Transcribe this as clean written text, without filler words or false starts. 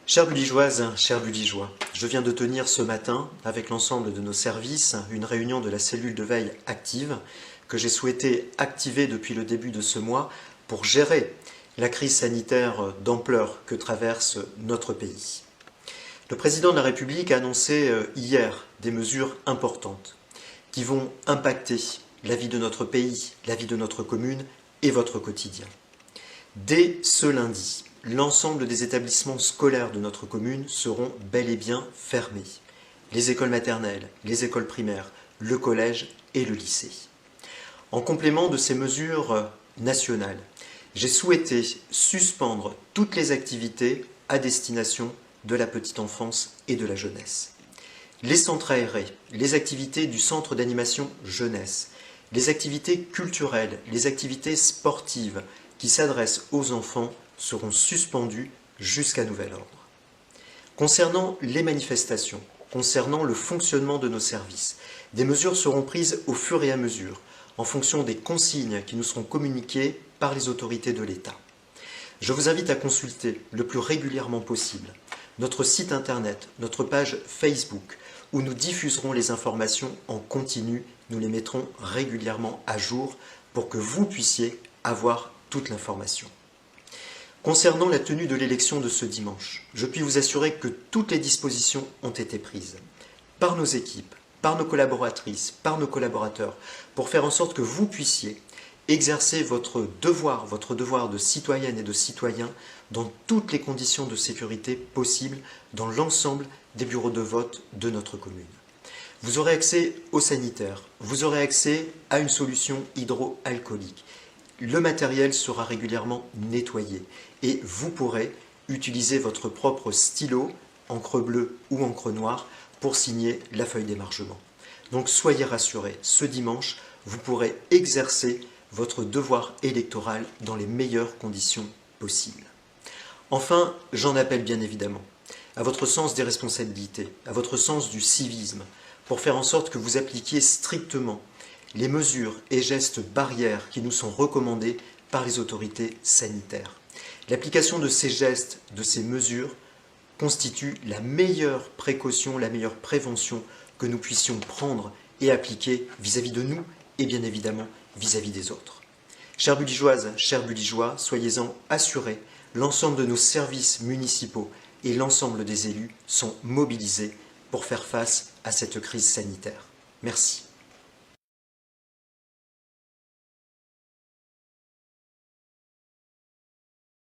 Chères Buligeoises, chers Buligeois, je viens de tenir ce matin, avec l'ensemble de nos services, une réunion de la cellule de veille active que j'ai souhaité activer depuis le début de ce mois pour gérer la crise sanitaire d'ampleur que traverse notre pays. Le président de la République a annoncé hier des mesures importantes qui vont impacter la vie de notre pays, la vie de notre commune et votre quotidien. Dès ce lundi, l'ensemble des établissements scolaires de notre commune seront bel et bien fermés. Les écoles maternelles, les écoles primaires, le collège et le lycée. En complément de ces mesures nationales, j'ai souhaité suspendre toutes les activités à destination de la petite enfance et de la jeunesse. Les centres aérés, les activités du centre d'animation jeunesse, les activités culturelles, les activités sportives qui s'adressent aux enfants seront suspendues jusqu'à nouvel ordre. Concernant les manifestations, concernant le fonctionnement de nos services, des mesures seront prises au fur et à mesure, en fonction des consignes qui nous seront communiquées par les autorités de l'État. Je vous invite à consulter le plus régulièrement possible notre site internet, notre page Facebook, où nous diffuserons les informations en continu, nous les mettrons régulièrement à jour pour que vous puissiez avoir toute l'information. Concernant la tenue de l'élection de ce dimanche, je puis vous assurer que toutes les dispositions ont été prises par nos équipes, par nos collaboratrices, par nos collaborateurs, pour faire en sorte que vous puissiez exercer votre devoir de citoyenne et de citoyen dans toutes les conditions de sécurité possibles dans l'ensemble des bureaux de vote de notre commune. Vous aurez accès aux sanitaires, vous aurez accès à une solution hydroalcoolique. Le matériel sera régulièrement nettoyé et vous pourrez utiliser votre propre stylo, encre bleue ou encre noire, pour signer la feuille d'émargement. Donc soyez rassurés, ce dimanche, vous pourrez exercer votre devoir électoral dans les meilleures conditions possibles. Enfin, j'en appelle bien évidemment à votre sens des responsabilités, à votre sens du civisme, pour faire en sorte que vous appliquiez strictement les mesures et gestes barrières qui nous sont recommandés par les autorités sanitaires. L'application de ces gestes, de ces mesures, constitue la meilleure précaution, la meilleure prévention que nous puissions prendre et appliquer vis-à-vis de nous et bien évidemment vis-à-vis des autres. Chères Buligeoises, chers Buligeois, soyez-en assurés, l'ensemble de nos services municipaux et l'ensemble des élus sont mobilisés pour faire face à cette crise sanitaire. Merci.